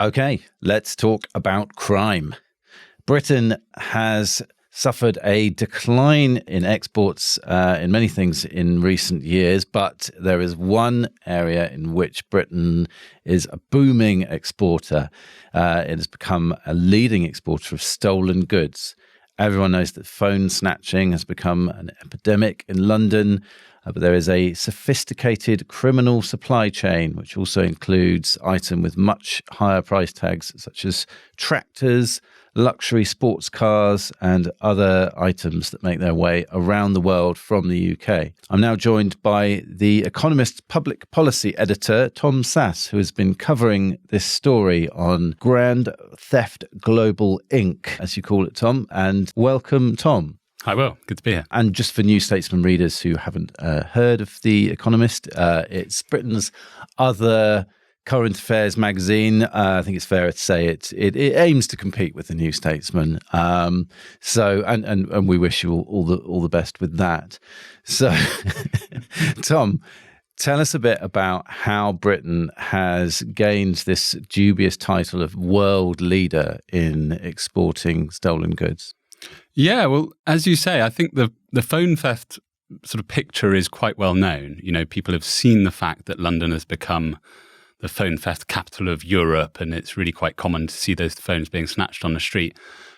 Okay, let's talk about crime. Britain has suffered a decline in exports in many things in recent years, but there is one area in which Britain is a booming exporter. It has become a leading exporter of stolen goods. Everyone knows that phone snatching has become an epidemic in London, but there is a sophisticated criminal supply chain, which also includes items with much higher price tags, such as tractors, luxury sports cars, and other items that make their way around the world from the UK. I'm now joined by the Economist public policy editor, Tom Sasse, who has been covering this story on Grand Theft Global Inc., as you call it, Tom. And welcome, Tom. Hi, Will. Good to be here. And just for new Statesman readers who haven't heard of The Economist, it's Britain's other current affairs magazine. I think it's fair to say it aims to compete with the New Statesman. So we wish you all the best with that. So, Tom, tell us a bit about how Britain has gained this dubious title of world leader in exporting stolen goods. Yeah, well, as you say, I think the phone theft sort of picture is quite well known. You know, people have seen the fact that London has become the phone theft capital of Europe, and it's really quite common to see those phones being snatched on the street.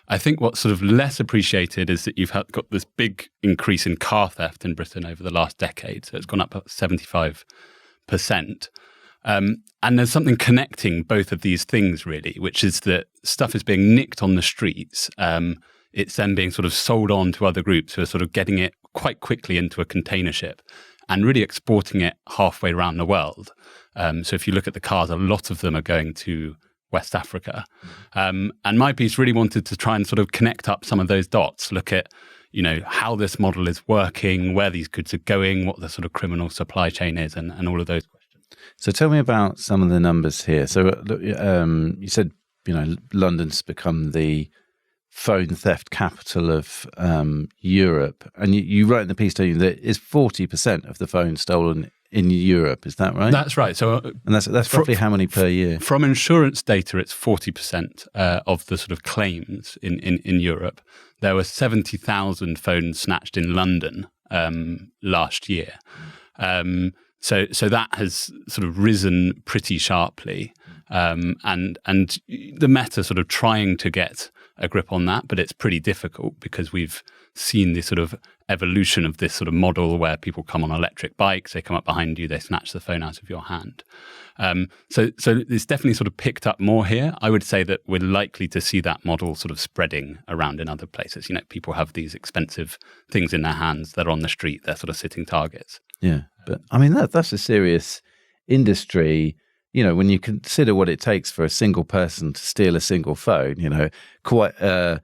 I think what's sort of less appreciated is that you've got this big increase in car theft in Britain over the last decade. So it's gone up 75%. And there's something connecting both of these things, really, which is that stuff is being nicked on the streets. It's then being sort of sold on to other groups who are sort of getting it quite quickly into a container ship and really exporting it halfway around the world. So if you look at the cars, a lot of them are going to West Africa. And my piece really wanted to try and sort of connect up some of those dots, look at, you know, how this model is working, where these goods are going, what the sort of criminal supply chain is, and all of those questions. So tell me about some of the numbers here. So you said, you know, London's become the phone theft capital of Europe. And you write in the piece, don't you, that is 40% of the phones stolen in Europe. Is that right? That's right. So, and that's roughly how many per year? From insurance data, it's 40% of the sort of claims in Europe. There were 70,000 phones snatched in London last year. So that has sort of risen pretty sharply. And the Met sort of trying to get a grip on that, but it's pretty difficult because we've seen this sort of evolution of this sort of model where people come on electric bikes, they come up behind you, they snatch the phone out of your hand. So it's definitely sort of picked up more here. I would say that we're likely to see that model sort of spreading around in other places. You know, people have these expensive things in their hands, they're on the street, they're sort of sitting targets. Yeah, but I mean, that's a serious industry. You know, when you consider what it takes for a single person to steal a single phone, you know, quite an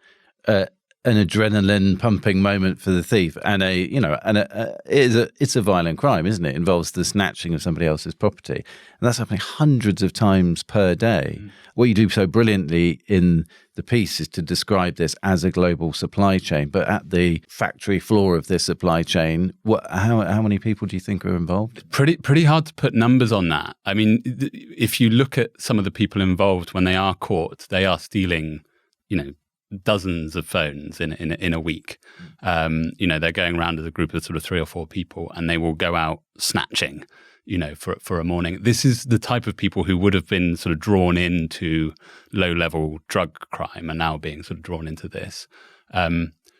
adrenaline pumping moment for the thief, and it's a violent crime, isn't it? It involves the snatching of somebody else's property, and that's happening hundreds of times per day. What you do so brilliantly in the piece is to describe this as a global supply chain, but at the factory floor of this supply chain, how many people do you think are involved? Pretty hard to put numbers on that. I mean, if you look at some of the people involved when they are caught, they are stealing, you know, dozens of phones in a week. You know, they're going around as a group of sort of 3 or 4 people, and they will go out snatching, you know, for a morning. This is the type of people who would have been sort of drawn into low-level drug crime and now being sort of drawn into this.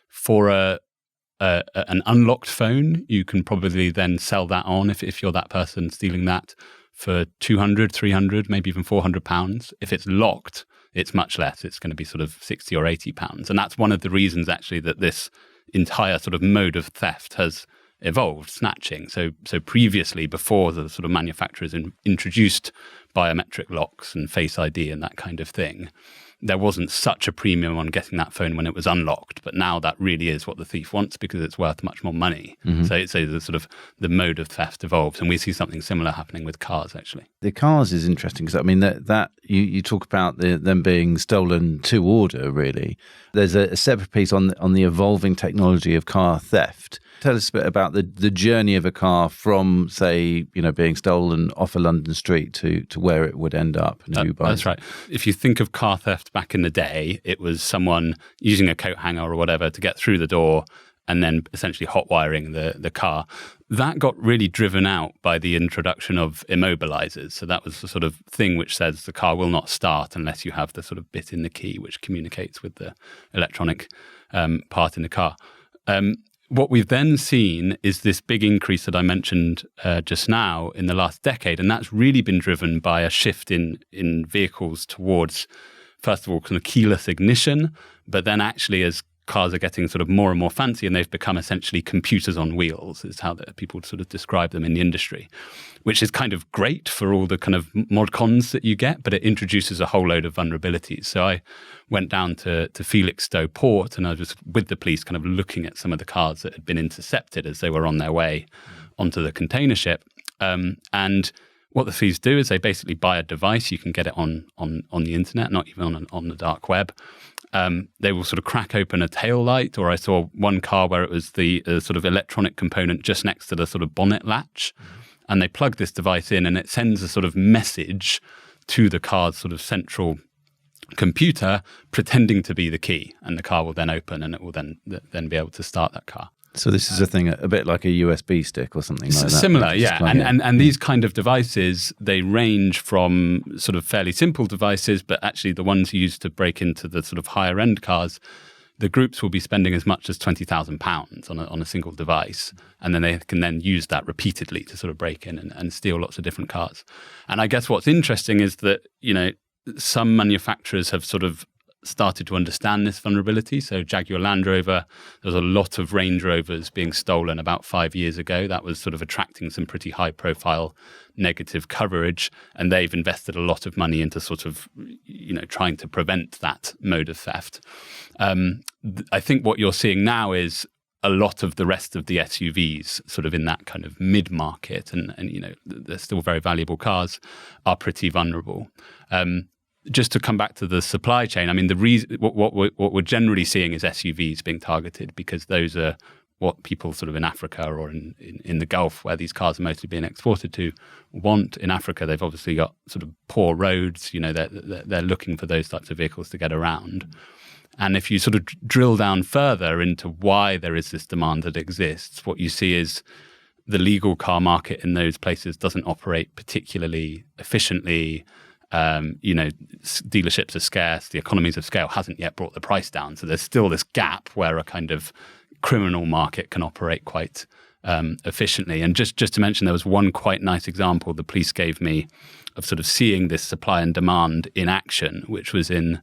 For an unlocked phone, you can probably then sell that on if you're that person stealing that for 200, 300, maybe even £400. If it's locked, it's much less. It's going to be sort of £60 or £80. And that's one of the reasons actually that this entire sort of mode of theft has evolved, snatching. So previously, before the sort of manufacturers introduced biometric locks and Face ID and that kind of thing, there wasn't such a premium on getting that phone when it was unlocked. But now that really is what the thief wants because it's worth much more money. Mm-hmm. So the sort of the mode of theft evolves, and we see something similar happening with cars, actually. The cars is interesting because, I mean, that you talk about them being stolen to order, really. There's a separate piece on the evolving technology of car theft. Tell us a bit about the journey of a car from, say, being stolen off a London street to where it would end up and who buys That's right. If you think of car theft back in the day, it was someone using a coat hanger or whatever to get through the door and then essentially hot wiring the car. That got really driven out by the introduction of immobilizers. So that was the sort of thing which says the car will not start unless you have the sort of bit in the key which communicates with the electronic part in the car. What we've then seen is this big increase that I mentioned just now in the last decade, and that's really been driven by a shift in vehicles towards, first of all, kind of keyless ignition, but then actually as cars are getting sort of more and more fancy and they've become essentially computers on wheels, is how people sort of describe them in the industry, which is kind of great for all the kind of mod cons that you get, but it introduces a whole load of vulnerabilities. So I went down to Felixstowe Port and I was with the police kind of looking at some of the cars that had been intercepted as they were on their way onto the container ship. And what the thieves do is they basically buy a device. You can get it on the internet, not even on the dark web. They will sort of crack open a tail light, or I saw one car where it was the sort of electronic component just next to the sort of bonnet latch. And they plug this device in and it sends a sort of message to the car's sort of central computer pretending to be the key. And the car will then open and it will then be able to start that car. So this is a thing a bit like a USB stick or something like that. Similar, yeah. And these kind of devices, they range from sort of fairly simple devices, but actually the ones used to break into the sort of higher end cars, the groups will be spending as much as £20,000 on a single device. And then they can then use that repeatedly to sort of break in and steal lots of different cars. And I guess what's interesting is that, some manufacturers have sort of started to understand this vulnerability. So Jaguar Land Rover, there was a lot of Range Rovers being stolen about 5 years ago. That was sort of attracting some pretty high profile negative coverage. And they've invested a lot of money into sort of, trying to prevent that mode of theft. I think what you're seeing now is a lot of the rest of the SUVs sort of in that kind of mid-market and they're still very valuable cars are pretty vulnerable. Just to come back to the supply chain, I mean, the reason what we're generally seeing is SUVs being targeted because those are what people sort of in Africa or in the Gulf, where these cars are mostly being exported to, want. In Africa, they've obviously got sort of poor roads. They're looking for those types of vehicles to get around. And if you sort of drill down further into why there is this demand that exists, what you see is the legal car market in those places doesn't operate particularly efficiently. Dealerships are scarce. The economies of scale hasn't yet brought the price down. So there's still this gap where a kind of criminal market can operate quite efficiently. And just to mention, there was one quite nice example the police gave me of sort of seeing this supply and demand in action, which was in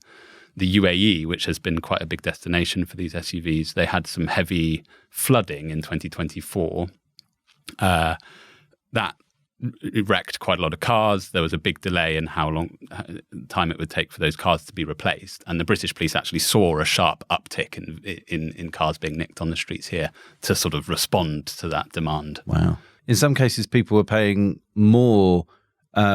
the UAE, which has been quite a big destination for these SUVs. They had some heavy flooding in 2024. That wrecked quite a lot of cars. There was a big delay in how long time it would take for those cars to be replaced. And the British police actually saw a sharp uptick in cars being nicked on the streets here to sort of respond to that demand. Wow. In some cases, people were paying more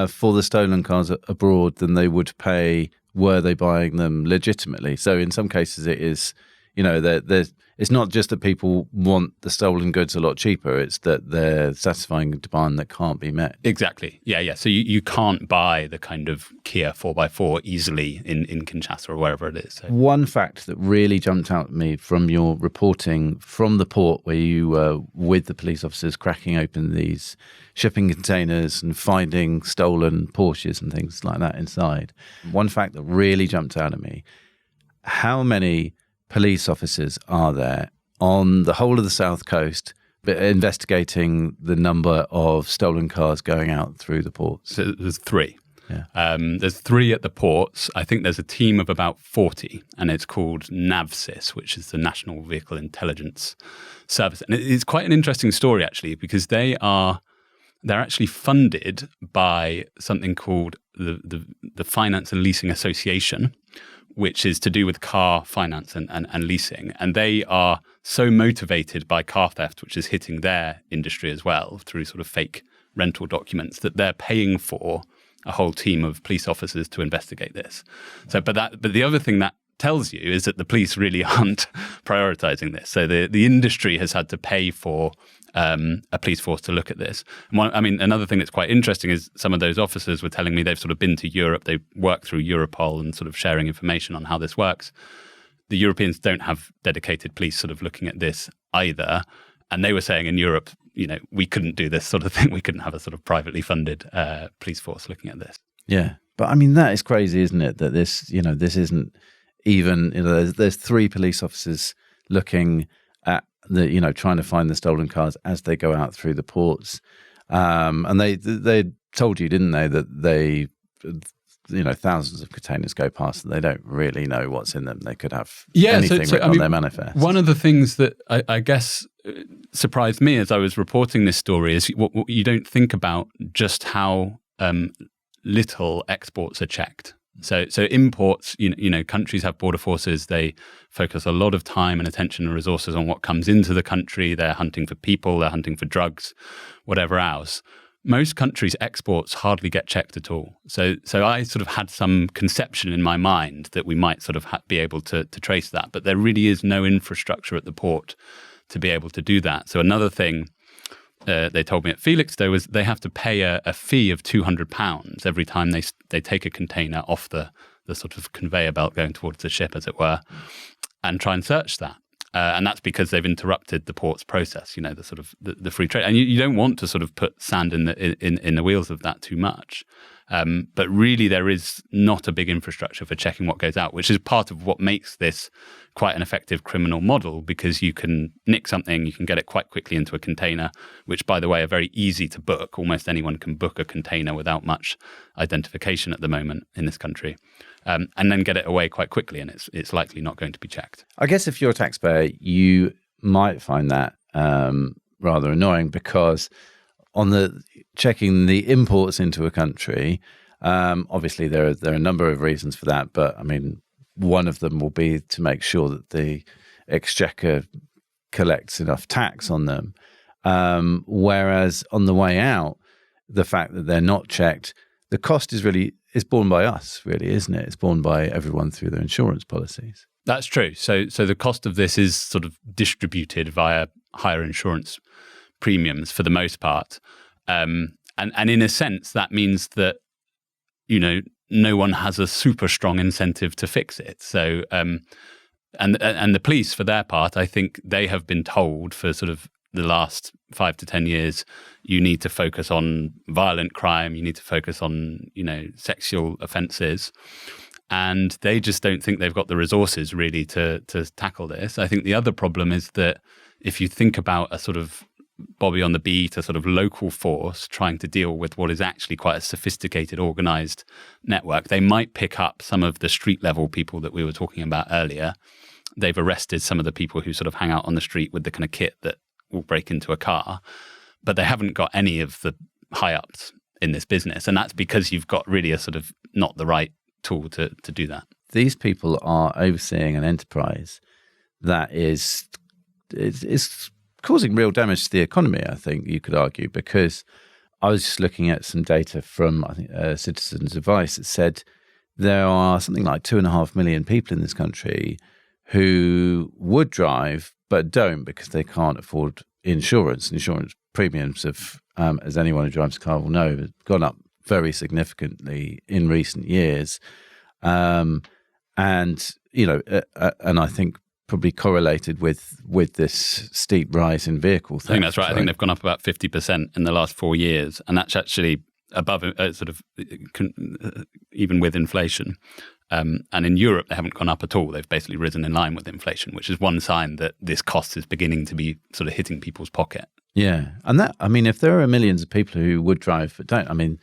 for the stolen cars abroad than they would pay were they buying them legitimately. So in some cases, it is, it's not just that people want the stolen goods a lot cheaper, it's that they're satisfying a demand that can't be met. Exactly. Yeah. So you can't buy the kind of Kia 4x4 easily in Kinshasa or wherever it is. So. One fact that really jumped out at me from your reporting from the port where you were with the police officers cracking open these shipping containers and finding stolen Porsches and things like that inside. One fact that really jumped out at me, how many police officers are there on the whole of the South Coast investigating the number of stolen cars going out through the ports? So there's 3. Yeah. There's 3 at the ports. I think there's a team of about 40, and it's called NAVSIS, which is the National Vehicle Intelligence Service. And it's quite an interesting story, actually, because they're actually funded by something called the Finance and Leasing Association, which is to do with car finance and leasing. And they are so motivated by car theft, which is hitting their industry as well through sort of fake rental documents, that they're paying for a whole team of police officers to investigate this. So, but the other thing that tells you is that the police really aren't prioritizing this. So the industry has had to pay for a police force to look at this. Another thing that's quite interesting is some of those officers were telling me they've sort of been to Europe, they work through Europol and sort of sharing information on how this works. The Europeans don't have dedicated police sort of looking at this either. And they were saying in Europe, we couldn't do this sort of thing. We couldn't have a sort of privately funded police force looking at this. Yeah. But that is crazy, isn't it? That this, this isn't even, there's 3 police officers looking at the, trying to find the stolen cars as they go out through the ports. And they told you, didn't they, that they, thousands of containers go past and they don't really know what's in them. They could have anything written on their manifest. One of the things that I guess surprised me as I was reporting this story is what you don't think about just how little exports are checked. So imports, countries have border forces. They focus a lot of time and attention and resources on what comes into the country. They're hunting for people, they're hunting for drugs, whatever else. Most countries' exports hardly get checked at all. So I sort of had some conception in my mind that we might sort of be able to trace that, but there really is no infrastructure at the port to be able to do that. So another thing they told me at Felixstowe was they have to pay a fee of £200 every time they take a container off the sort of conveyor belt going towards the ship, as it were, and try and search that. And that's because they've interrupted the port's process, the sort of the free trade. And you don't want to sort of put sand in the wheels of that too much. But really, there is not a big infrastructure for checking what goes out, which is part of what makes this quite an effective criminal model, because you can nick something, you can get it quite quickly into a container, which, by the way, are very easy to book. Almost anyone can book a container without much identification at the moment in this country, and then get it away quite quickly, and it's likely not going to be checked. I guess if you're a taxpayer, you might find that rather annoying, because on the checking the imports into a country, obviously there are a number of reasons for that, but one of them will be to make sure that the exchequer collects enough tax on them. Whereas on the way out, the fact that they're not checked, the cost is borne by us, really, isn't it? It's borne by everyone through their insurance policies. That's true. So the cost of this is sort of distributed via higher insurance premiums for the most part. And in a sense, that means that, no one has a super strong incentive to fix it. So, and the police, for their part, I think they have been told for sort of the last 5 to 10 years, you need to focus on violent crime, you need to focus on, sexual offences. And they just don't think they've got the resources really to tackle this. I think the other problem is that if you think about a sort of Bobby on the beat, a sort of local force trying to deal with what is actually quite a sophisticated, organised network, they might pick up some of the street level people that we were talking about earlier. They've arrested some of the people who sort of hang out on the street with the kind of kit that will break into a car, but they haven't got any of the high ups in this business. And that's because you've got really a sort of not the right tool to do that. These people are overseeing an enterprise that is causing real damage to the economy, I think you could argue, because I was just looking at some data from, I think, Citizens Advice that said there are something like 2.5 million people in this country who would drive but don't because they can't afford insurance. Insurance premiums have, as anyone who drives a car will know, have gone up very significantly in recent years. And I think probably correlated with this steep rise in vehicle theft. I think that's right. I think they've gone up about 50% in the last 4 years, and that's actually above even with inflation. And in Europe, they haven't gone up at all. They've basically risen in line with inflation, which is one sign that this cost is beginning to be sort of hitting people's pocket. Yeah. And that, if there are millions of people who would drive but don't,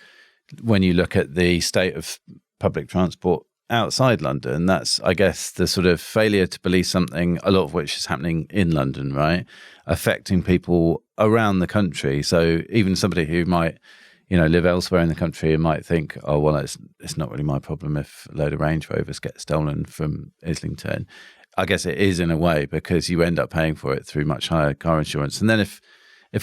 when you look at the state of public transport outside London, that's, I guess, the sort of failure to police something, a lot of which is happening in London, right? Affecting people around the country. So even somebody who might, live elsewhere in the country and might think, oh, well, it's not really my problem if a load of Range Rovers get stolen from Islington. I guess it is in a way, because you end up paying for it through much higher car insurance. And then if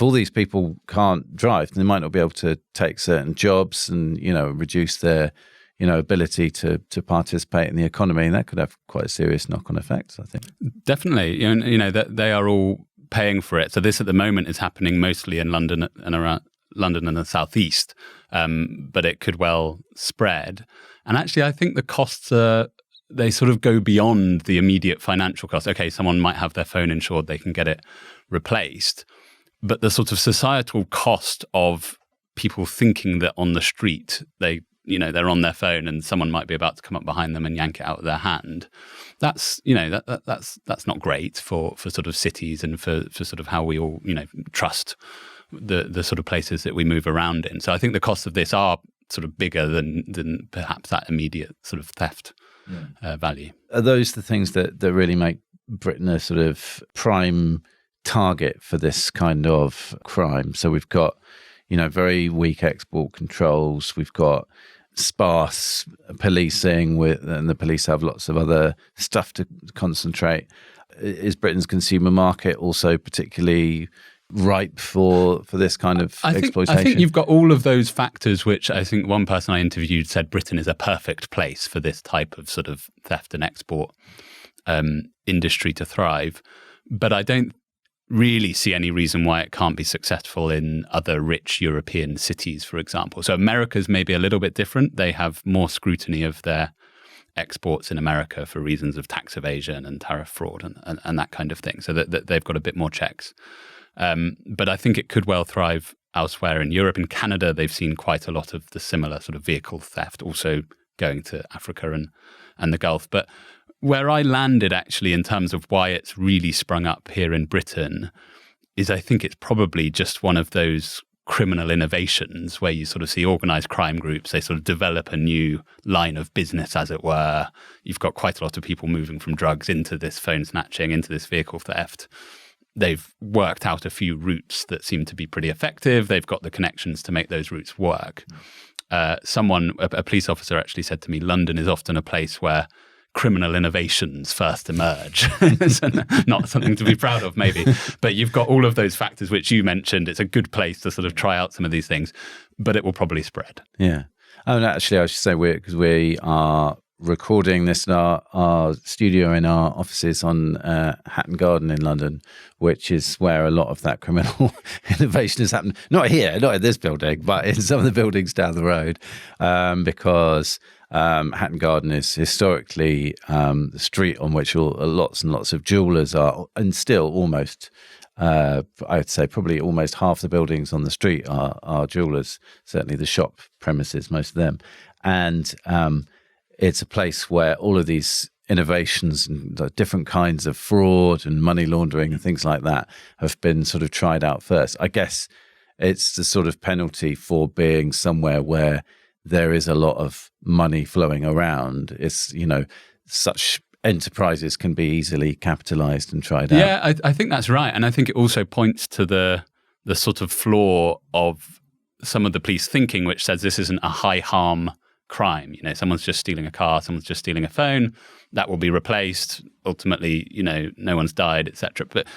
all these people can't drive, they might not be able to take certain jobs and, reduce their ability to participate in the economy, and that could have quite serious knock-on effects, I think. Definitely. That they are all paying for it. So this at the moment is happening mostly in London and around London and the southeast, but it could well spread. And actually, I think the costs they sort of go beyond the immediate financial cost. Okay, someone might have their phone insured, they can get it replaced. But the sort of societal cost of people thinking that on the street they're on their phone and someone might be about to come up behind them and yank it out of their hand. That's that's not great for sort of cities and for sort of how we all trust the sort of places that we move around in. So I think the costs of this are sort of bigger than perhaps that immediate sort of theft value. Are those the things that really make Britain a sort of prime target for this kind of crime? So we've got very weak export controls. We've got sparse policing, and the police have lots of other stuff to concentrate. Is Britain's consumer market also particularly ripe for this kind of exploitation? I think you've got all of those factors, which I think one person I interviewed said Britain is a perfect place for this type of sort of theft and export industry to thrive. But I don't really see any reason why it can't be successful in other rich European cities, for example. So America's maybe a little bit different. They have more scrutiny of their exports in America for reasons of tax evasion and tariff fraud and that kind of thing. So that they've got a bit more checks. But I think it could well thrive elsewhere in Europe. In Canada, they've seen quite a lot of the similar sort of vehicle theft, also going to Africa and the Gulf. But where I landed actually in terms of why it's really sprung up here in Britain is I think it's probably just one of those criminal innovations where you sort of see organized crime groups, they sort of develop a new line of business, as it were. You've got quite a lot of people moving from drugs into this phone snatching, into this vehicle theft. They've worked out a few routes that seem to be pretty effective. They've got the connections to make those routes work. A police officer actually said to me, London is often a place where criminal innovations first emerge. So not something to be proud of, maybe. But you've got all of those factors which you mentioned. It's a good place to sort of try out some of these things, but it will probably spread. Yeah. Oh, and actually, I should say because we are recording this in our studio in our offices on Hatton Garden in London, which is where a lot of that criminal innovation has happened. Not here, not in this building, but in some of the buildings down the road, because Hatton Garden is historically the street on which lots and lots of jewellers are, and still almost, I'd say probably almost half the buildings on the street are jewellers, certainly the shop premises, most of them. And it's a place where all of these innovations and different kinds of fraud and money laundering and things like that have been sort of tried out first. I guess it's the sort of penalty for being somewhere where there is a lot of money flowing around. It's, such enterprises can be easily capitalized and tried out. Yeah, I think that's right. And I think it also points to the sort of flaw of some of the police thinking, which says this isn't a high harm crime. Someone's just stealing a car, someone's just stealing a phone, that will be replaced. Ultimately, no one's died, etc. But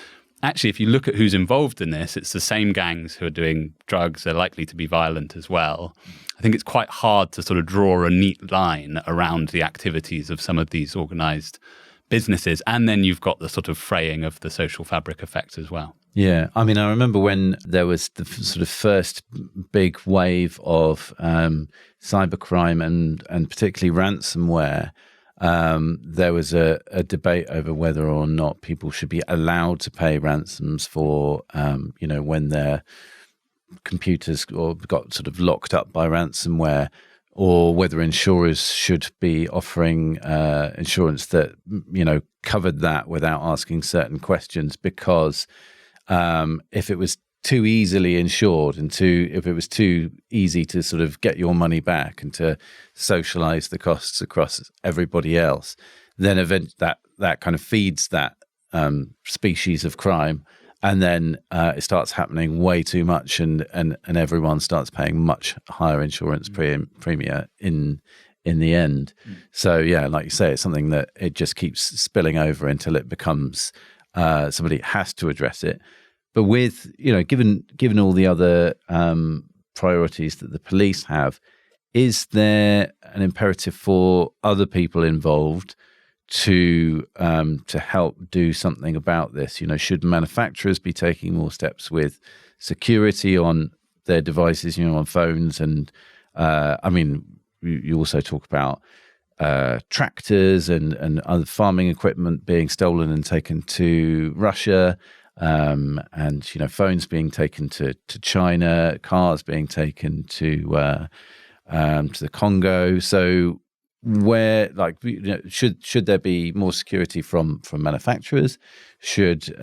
actually, if you look at who's involved in this, it's the same gangs who are doing drugs. They're likely to be violent as well. I think it's quite hard to sort of draw a neat line around the activities of some of these organized businesses. And then you've got the sort of fraying of the social fabric effects as well. Yeah. I mean, I remember when there was the sort of first big wave of cybercrime and particularly ransomware. There was a debate over whether or not people should be allowed to pay ransoms for, when their computers got sort of locked up by ransomware, or whether insurers should be offering insurance that, covered that without asking certain questions, because if it was too easily insured and if it was too easy to sort of get your money back and to socialize the costs across everybody else, then that kind of feeds that species of crime. And then it starts happening way too much, and everyone starts paying much higher insurance premium in the end. So yeah, like you say, it's something that it just keeps spilling over until it becomes somebody has to address it. But with given all the other priorities that the police have, is there an imperative for other people involved to help do something about this? Should manufacturers be taking more steps with security on their devices, on phones? And you also talk about tractors and other farming equipment being stolen and taken to Russia, and phones being taken to China, cars being taken to the Congo. So where, should there be more security from manufacturers? Should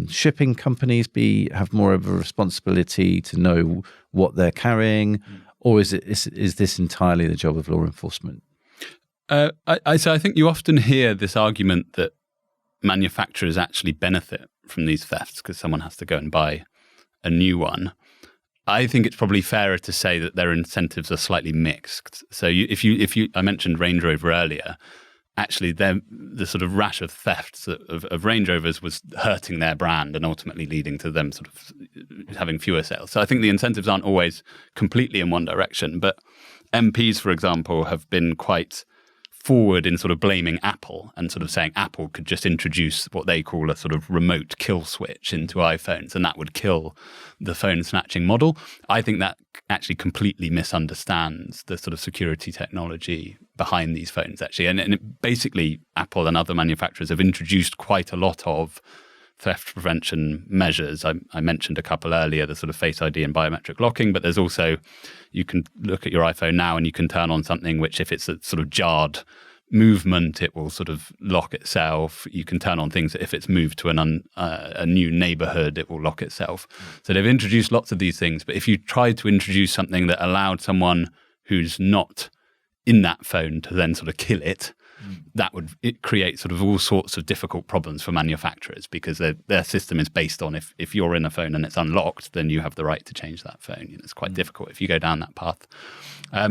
shipping companies have more of a responsibility to know what they're carrying, or is this entirely the job of law enforcement? So I think you often hear this argument that manufacturers actually benefit from these thefts because someone has to go and buy a new one. I think it's probably fairer to say that their incentives are slightly mixed. So I mentioned Range Rover earlier. Actually, the sort of rash of thefts of Range Rovers was hurting their brand and ultimately leading to them sort of having fewer sales. So I think the incentives aren't always completely in one direction. But MPs, for example, have been quite forward in sort of blaming Apple and sort of saying Apple could just introduce what they call a sort of remote kill switch into iPhones and that would kill the phone snatching model. I think that actually completely misunderstands the sort of security technology behind these phones, actually. And basically, Apple and other manufacturers have introduced quite a lot of theft prevention measures. I mentioned a couple earlier, the sort of Face ID and biometric locking, but there's also, you can look at your iPhone now and you can turn on something which, if it's a sort of jarred movement, it will sort of lock itself. You can turn on things that if it's moved to a new neighborhood, it will lock itself. So they've introduced lots of these things, but if you tried to introduce something that allowed someone who's not in that phone to then sort of kill it, that would create sort of all sorts of difficult problems for manufacturers because their system is based on if you're in a phone and it's unlocked, then you have the right to change that phone. It's quite difficult if you go down that path. I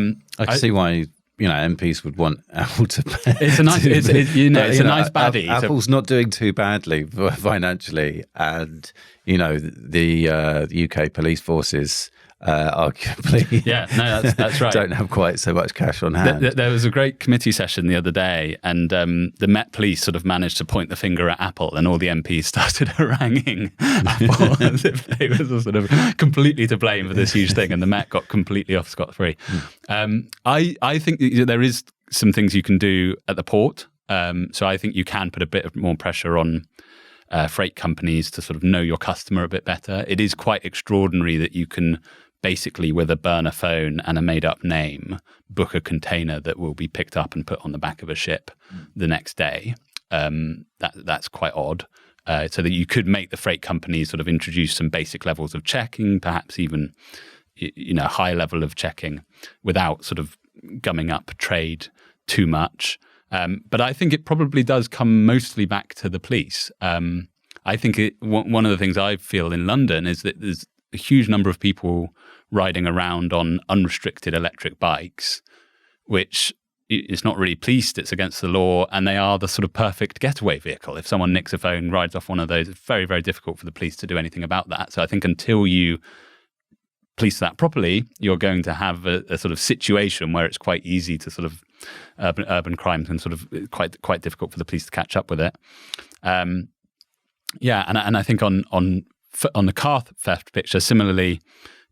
can see why MPs would want Apple to pay. It's a nice, it's a nice baddie. Apple's not doing too badly financially, and the UK police forces arguably that's right. don't have quite so much cash on hand. There was a great committee session the other day, and the Met Police sort of managed to point the finger at Apple, and all the MPs started haranguing Apple as if they were sort of completely to blame for this huge thing, and the Met got completely off scot-free. I think there is some things you can do at the port. So I think you can put a bit more pressure on freight companies to sort of know your customer a bit better. It is quite extraordinary that you can basically, with a burner phone and a made-up name, book a container that will be picked up and put on the back of a ship the next day. That's quite odd. So that you could make the freight companies sort of introduce some basic levels of checking, perhaps even a high level of checking without sort of gumming up trade too much. But I think it probably does come mostly back to the police. I think one of the things I feel in London is that there's a huge number of people riding around on unrestricted electric bikes, which is not really policed, it's against the law, and they are the sort of perfect getaway vehicle. If someone nicks a phone, rides off one of those, it's very, very difficult for the police to do anything about that. So I think until you police that properly, you're going to have a sort of situation where it's quite easy to sort of urban crimes and sort of quite difficult for the police to catch up with it. And I think on the car theft picture, similarly,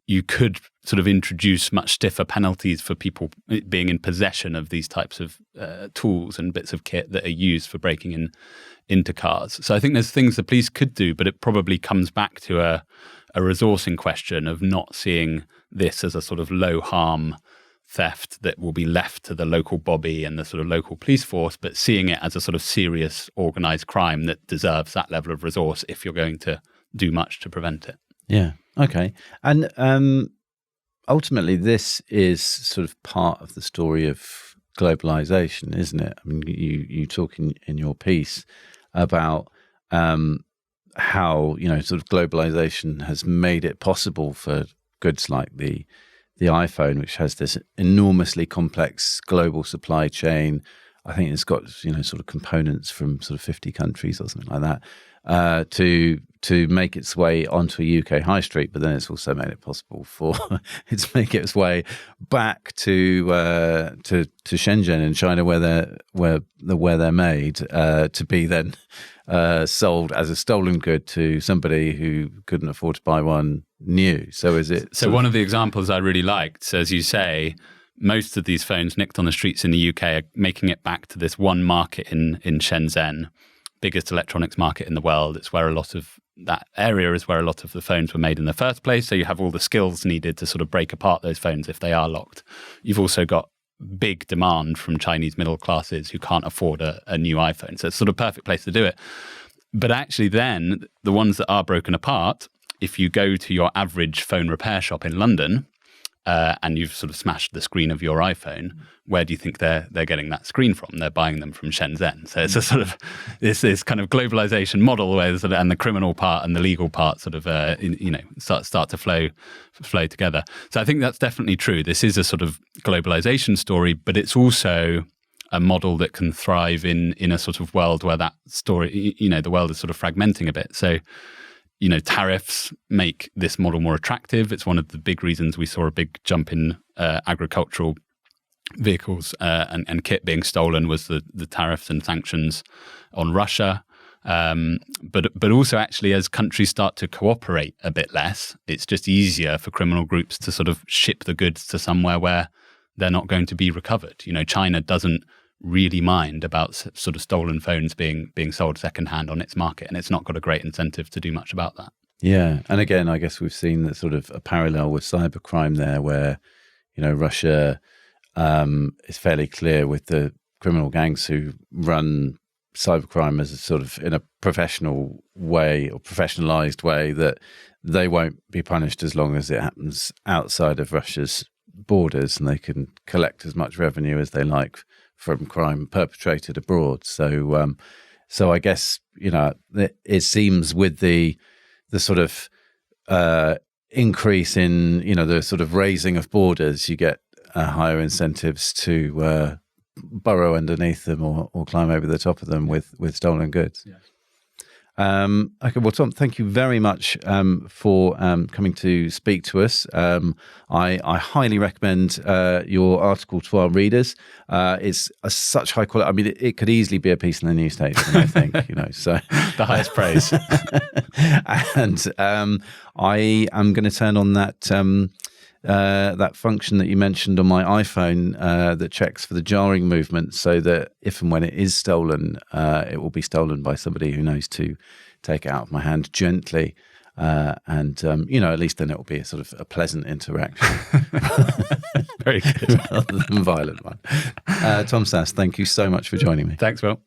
you could sort of introduce much stiffer penalties for people being in possession of these types of tools and bits of kit that are used for breaking into cars. So I think there's things the police could do, but it probably comes back to a resourcing question of not seeing this as a sort of low harm theft that will be left to the local bobby and the sort of local police force, but seeing it as a sort of serious organized crime that deserves that level of resource if you're going to do much to prevent it. Yeah. Okay. And ultimately, this is sort of part of the story of globalization, isn't it? I mean, you talk in your piece about how sort of globalization has made it possible for goods like the iPhone, which has this enormously complex global supply chain, I think it's got sort of components from sort of 50 countries or something like that, to make its way onto a UK high street. But then it's also made it possible for it to make its way back to Shenzhen in China, where they're made, to be then sold as a stolen good to somebody who couldn't afford to buy one new. So is it? So one of the examples I really liked, so as you say, most of these phones nicked on the streets in the UK are making it back to this one market in Shenzhen, biggest electronics market in the world. It's where that area is where a lot of the phones were made in the first place. So you have all the skills needed to sort of break apart those phones if they are locked. You've also got big demand from Chinese middle classes who can't afford a new iPhone. So it's sort of a perfect place to do it. But actually then, the ones that are broken apart, if you go to your average phone repair shop in London, and you've sort of smashed the screen of your iPhone, where do you think they're getting that screen from? They're buying them from Shenzhen. So it's a sort of this kind of globalization model where and the criminal part and the legal part sort of start to flow together. So I think that's definitely true. This is a sort of globalization story, but it's also a model that can thrive in a sort of world where that story, the world is sort of fragmenting a bit. So tariffs make this model more attractive. It's one of the big reasons we saw a big jump in agricultural vehicles and kit being stolen was the tariffs and sanctions on Russia. But also actually as countries start to cooperate a bit less, it's just easier for criminal groups to sort of ship the goods to somewhere where they're not going to be recovered. China doesn't really mind about sort of stolen phones being sold secondhand on its market, and it's not got a great incentive to do much about that. Yeah, and again, I guess we've seen that sort of a parallel with cybercrime there, where Russia is fairly clear with the criminal gangs who run cybercrime as a sort of in a professional way or professionalized way, that they won't be punished as long as it happens outside of Russia's borders, and they can collect as much revenue as they like from crime perpetrated abroad. So I guess it seems with the sort of increase in the sort of raising of borders, you get higher incentives to burrow underneath them or climb over the top of them with stolen goods. Yeah. Okay, well, Tom, thank you very much for coming to speak to us. I highly recommend your article to our readers. It's such high quality. I mean, it could easily be a piece in the New Statesman, I think. So the highest praise. And I am going to turn on that function that you mentioned on my iPhone that checks for the jarring movement, so that if and when it is stolen, it will be stolen by somebody who knows to take it out of my hand gently. And at least then it will be a sort of a pleasant interaction. Very good. Rather than violent one. Tom Sasse, thank you so much for joining me. Thanks, Will.